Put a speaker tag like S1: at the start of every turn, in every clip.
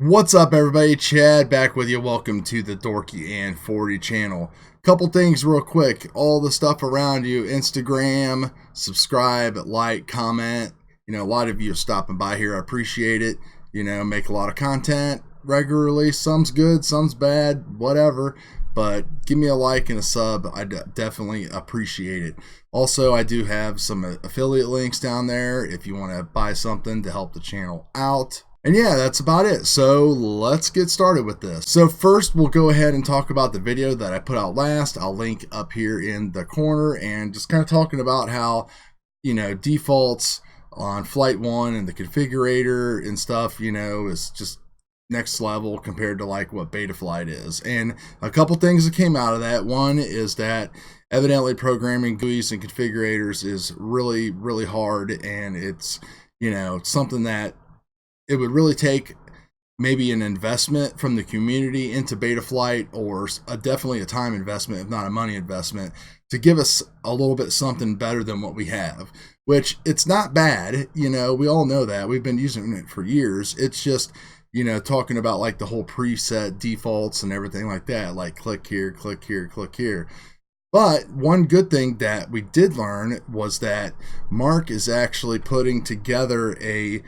S1: What's up, everybody? Chad back with you. Welcome to the Dorky and 40 channel. Couple things real quick. All the stuff around you, Instagram, subscribe, like, comment. You know, a lot of you are stopping by here. I appreciate it. You know, make a lot of content regularly. Some's good, some's bad, whatever. But give me a like and a sub. I definitely appreciate it. Also, I do have some affiliate links down there if you want to buy something to help the channel out. And yeah, that's about it. So let's get started with this. So first, we'll go ahead and talk about the video that I put out last. I'll link up here in the corner and just kind of talking about how, you know, defaults on FlightOne and the configurator and stuff, you know, is just next level compared to like what Betaflight is. And a couple things that came out of that. One is that evidently programming GUIs and configurators is really, really hard, and it's, you know, something that it would really take maybe an investment from the community into Betaflight, or definitely a time investment, if not a money investment, to give us a little bit something better than what we have, which it's not bad. You know, we all know that. We've been using it for years. It's just, you know, talking about like the whole preset defaults and everything like that, like click here, click here, click here. But one good thing that we did learn was that Mark is actually putting together a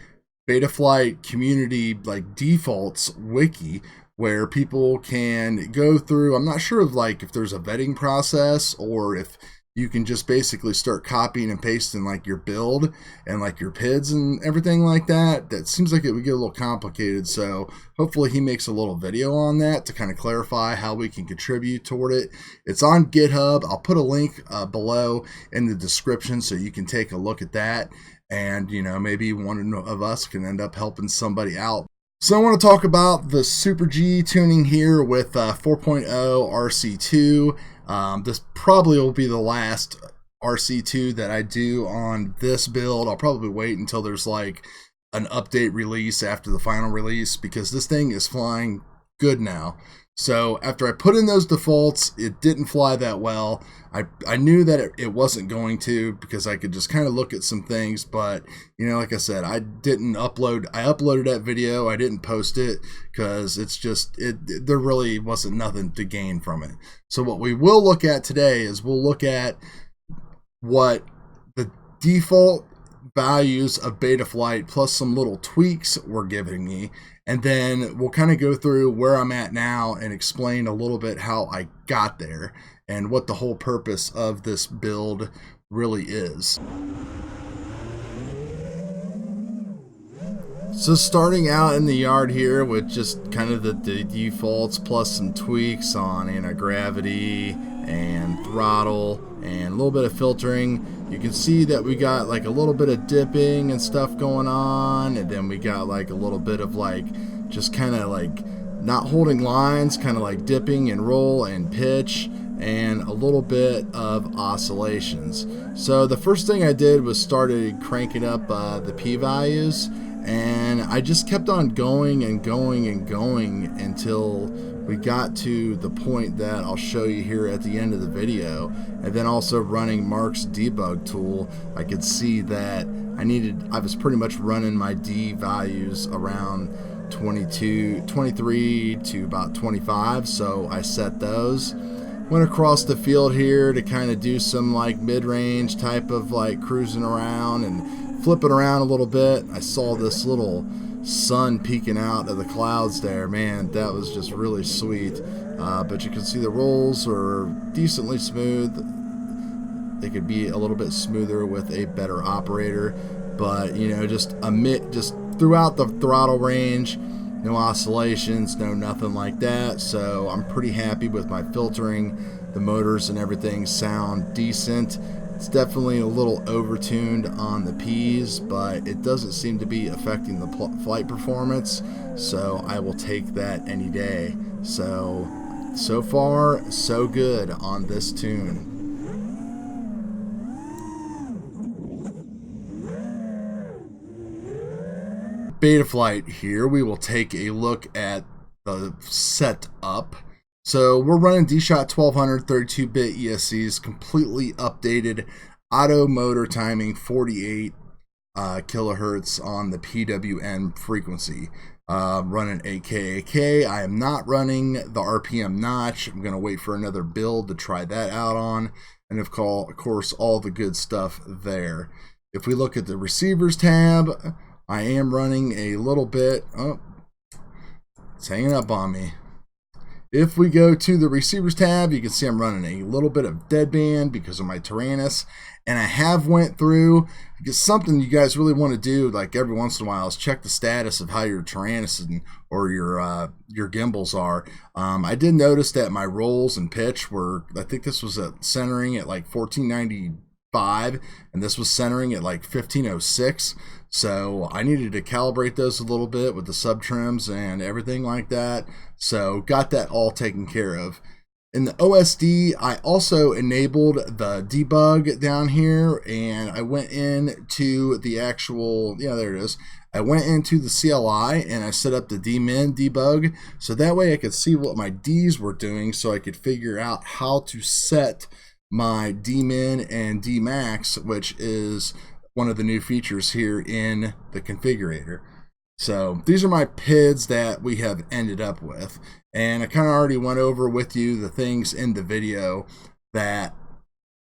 S1: Betaflight community like defaults wiki where people can go through. I'm not sure of like if there's a vetting process or if you can just basically start copying and pasting like your build and like your PIDs and everything like that. That seems like it would get a little complicated. So hopefully he makes a little video on that to kind of clarify how we can contribute toward it. It's on GitHub. I'll put a link below in the description so you can take a look at that. And, you know, maybe one of us can end up helping somebody out. So I want to talk about the Super G tuning here with 4.0 RC2. This probably will be the last RC2 that I do on this build. I'll probably wait until there's like an update release after the final release, because this thing is flying good now. So after I put in those defaults, it didn't fly that well. I knew that it wasn't going to, because I could just kind of look at some things, but you know, like I said, I didn't upload. I uploaded that video. I didn't post it because it's just, there really wasn't nothing to gain from it. So what we will look at today is we'll look at what the default values of Betaflight plus some little tweaks were giving me. And then we'll kind of go through where I'm at now and explain a little bit how I got there and what the whole purpose of this build really is. So starting out in the yard here with just kind of the defaults plus some tweaks on anti-gravity and throttle and a little bit of filtering. You can see that we got like a little bit of dipping and stuff going on, and then we got like a little bit of like just kind of like not holding lines, kind of like dipping and roll and pitch, and a little bit of oscillations. So the first thing I did was started cranking up the P values, and I just kept on going and going and going until we got to the point that I'll show you here at the end of the video. And then also running Mark's debug tool, I could see that I was pretty much running my D values around 23 to about 25, so I set those. Went across the field here to kind of do some like mid-range type of like cruising around and flipping around a little bit. I saw this little sun peeking out of the clouds there. Man, that was just really sweet. But you can see the rolls are decently smooth. They could be a little bit smoother with a better operator, but you know, just throughout the throttle range, no oscillations, no nothing like that. So I'm pretty happy with my filtering. The motors and everything sound decent. It's definitely a little overtuned on the P's, but it doesn't seem to be affecting the flight performance, so I will take that any day. So far, so good on this tune. Betaflight here, we will take a look at the setup. So we're running D-Shot 1200 32-bit ESCs, completely updated, auto motor timing 48 kilohertz on the PWM frequency. running AKAK. I am not running the RPM notch. I'm going to wait for another build to try that out on. And of course, all the good stuff there. If we look at the receivers tab, I am running a little bit. Oh, it's hanging up on me. If we go to the receivers tab, you can see I'm running a little bit of deadband because of my TARANIS. And I have went through, because something you guys really want to do, like every once in a while, is check the status of how your TARANIS or your gimbals are. I did notice that my rolls and pitch were, I think this was at centering at like 1495, and this was centering at like 1506. So I needed to calibrate those a little bit with the sub trims and everything like that. So got that all taken care of. In the OSD, I also enabled the debug down here, and I went into the actual, yeah, there it is. I went into the CLI and I set up the dmin debug, so that way I could see what my Ds were doing, so I could figure out how to set my dmin and dmax, which is one of the new features here in the configurator. So these are my PIDs that we have ended up with. And I kind of already went over with you the things in the video that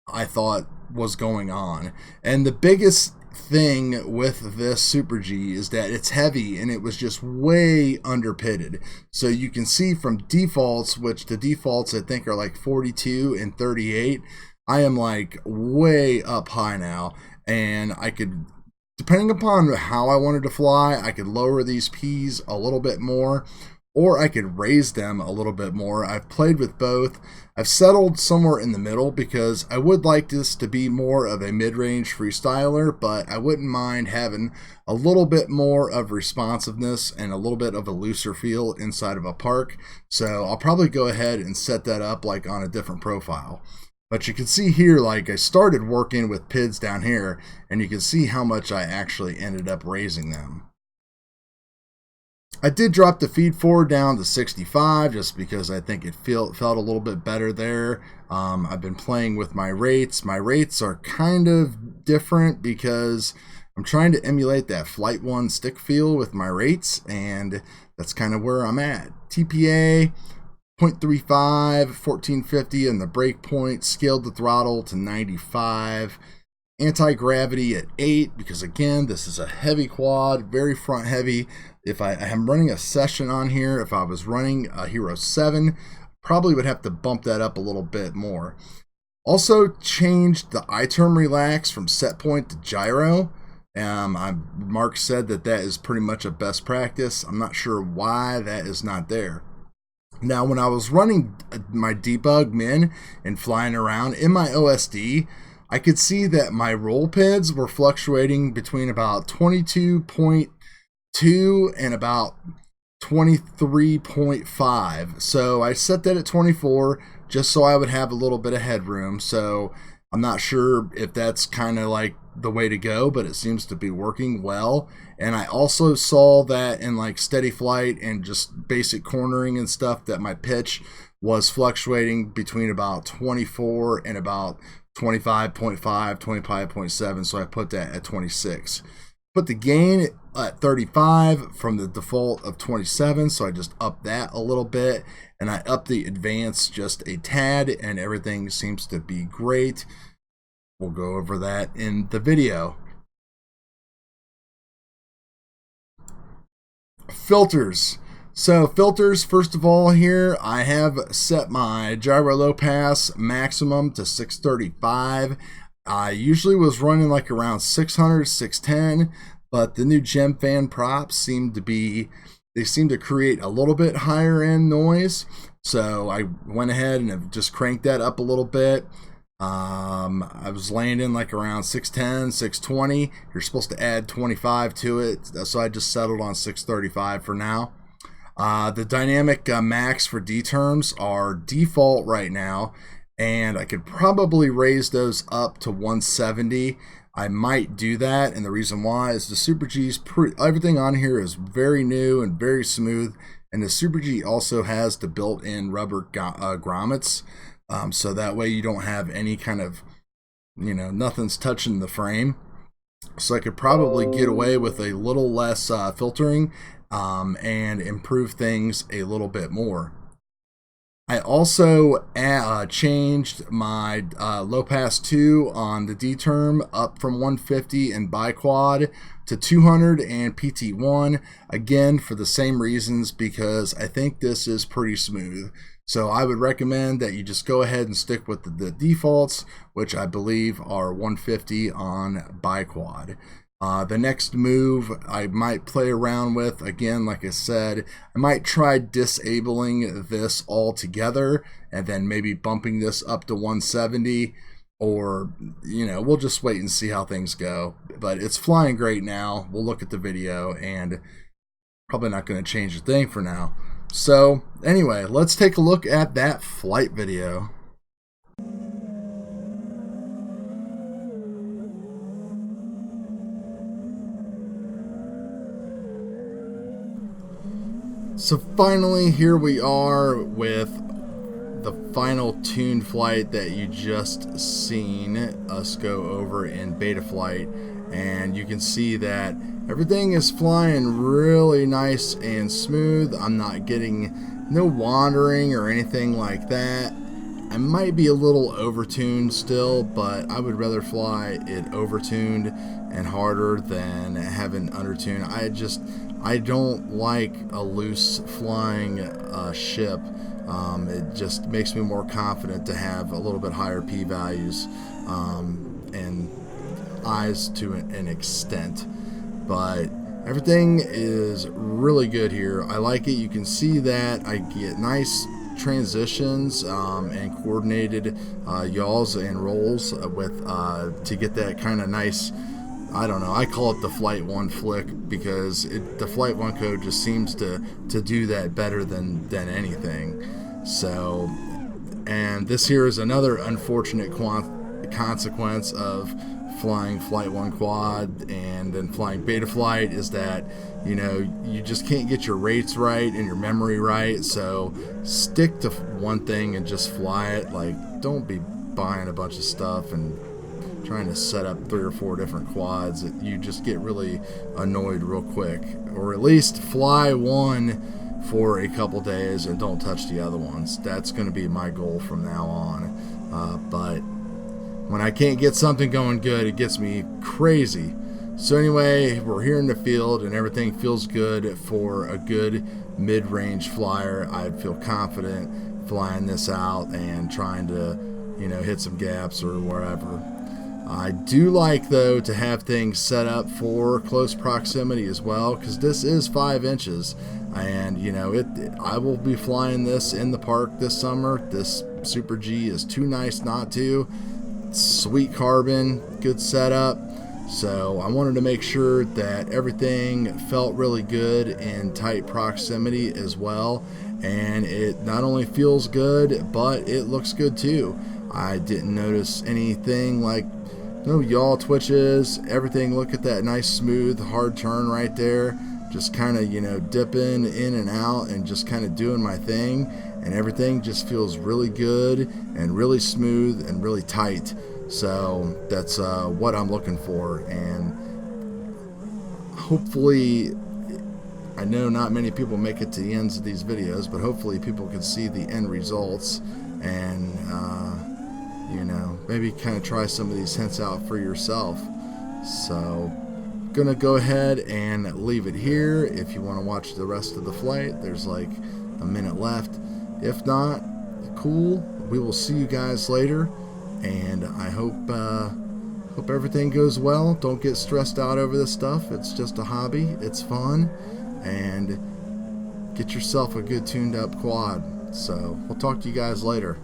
S1: I thought was going on. And the biggest thing with this Super G is that it's heavy and it was just way under pitted. So you can see from defaults, which the defaults I think are like 42 and 38, I am like way up high now. And I could, depending upon how I wanted to fly, I could lower these Ps a little bit more, or I could raise them a little bit more. I've played with both. I've settled somewhere in the middle because I would like this to be more of a mid-range freestyler, but I wouldn't mind having a little bit more of responsiveness and a little bit of a looser feel inside of a park. So I'll probably go ahead and set that up like on a different profile. But you can see here, like I started working with PIDs down here, and you can see how much I actually ended up raising them. I did drop the feed forward down to 65 just because I think it felt a little bit better there. I've been playing with my rates. My rates are kind of different because I'm trying to emulate that FlightOne stick feel with my rates, and that's kind of where I'm at. TPA 0.35, 1450, and the breakpoint, scaled the throttle to 95. Anti-gravity at 8, because again, this is a heavy quad, very front heavy. If I am running a session on here, if I was running a Hero 7, probably would have to bump that up a little bit more. Also changed the I-term relax from set point to gyro. Mark said that is pretty much a best practice. I'm not sure why that is not there. Now, when I was running my debug min and flying around in my OSD, I could see that my roll PIDs were fluctuating between about 22.2 and about 23.5. So I set that at 24 just so I would have a little bit of headroom. So I'm not sure if that's kind of like the way to go, but it seems to be working well. And I also saw that in like steady flight and just basic cornering and stuff, that my pitch was fluctuating between about 24 and about 25.5, 25.7. So I put that at 26. Put the gain at 35 from the default of 27. So I just upped that a little bit, and I upped the advance just a tad, and everything seems to be great. We'll go over that in the video. Filters. So filters, first of all here, I have set my gyro low pass maximum to 635. I usually was running like around 600, 610, but the new Gem Fan props seem to create a little bit higher end noise. So I went ahead and have just cranked that up a little bit. I was landing like around 610, 620. You're supposed to add 25 to it, so I just settled on 635 for now. The dynamic max for D terms are default right now, and I could probably raise those up to 170. I might do that, and the reason why is the Super G's everything on here is very new and very smooth, and the Super G also has the built-in rubber grommets. So that way you don't have any kind of, nothing's touching the frame. So I could probably get away with a little less filtering and improve things a little bit more. I also changed my low pass 2 on the D term up from 150 and biquad to 200 and PT1, again for the same reasons, because I think this is pretty smooth. So I would recommend that you just go ahead and stick with the defaults, which I believe are 150 on biquad. The next move I might play around with, again, like I said, I might try disabling this altogether and then maybe bumping this up to 170, or, you know, we'll just wait and see how things go. But it's flying great now. We'll look at the video, and probably not going to change a thing for now. So anyway, let's take a look at that flight video. So finally, here we are with the final tune flight that you just seen us go over in Betaflight, and you can see that everything is flying really nice and smooth. I'm not getting no wandering or anything like that. I might be a little overtuned still, but I would rather fly it overtuned and harder than having undertuned. I don't like a loose flying ship. It just makes me more confident to have a little bit higher P values and eyes to an extent. But everything is really good here. I like it. You can see that I get nice transitions and coordinated yaws and rolls with to get that kind of nice, I don't know, I call it the FlightOne flick, because the FlightOne code just seems to do that better than anything. So, and this here is another unfortunate consequence of flying FlightOne quad and then flying Betaflight, is that, you know, you just can't get your rates right and your memory right. So stick to one thing and just fly it. Like, don't be buying a bunch of stuff and trying to set up 3 or 4 different quads. You just get really annoyed real quick. Or at least fly one for a couple days and don't touch the other ones. That's going to be my goal from now on. But when I can't get something going good, it gets me crazy. So anyway, we're here in the field and everything feels good for a good mid-range flyer. I feel confident flying this out and trying to, you know, hit some gaps or wherever. I do like, though, to have things set up for close proximity as well, because this is 5 inches, and, you know, I will be flying this in the park this summer. This Super G is too nice not to. Sweet carbon, good setup. So I wanted to make sure that everything felt really good in tight proximity as well, and it not only feels good, but it looks good too. I didn't notice anything like no yaw twitches. Everything, look at that nice smooth hard turn right there, just kind of, you know, dipping in and out and just kind of doing my thing, and everything just feels really good and really smooth and really tight. So that's what I'm looking for, and hopefully, I know not many people make it to the ends of these videos, but hopefully people can see the end results and you know, maybe kind of try some of these hints out for yourself. So gonna go ahead and leave it here. If you want to watch the rest of the flight, there's like a minute left. If not, cool, we will see you guys later, and I hope everything goes well. Don't get stressed out over this stuff. It's just a hobby, it's fun, and get yourself a good tuned up quad. So we'll talk to you guys later.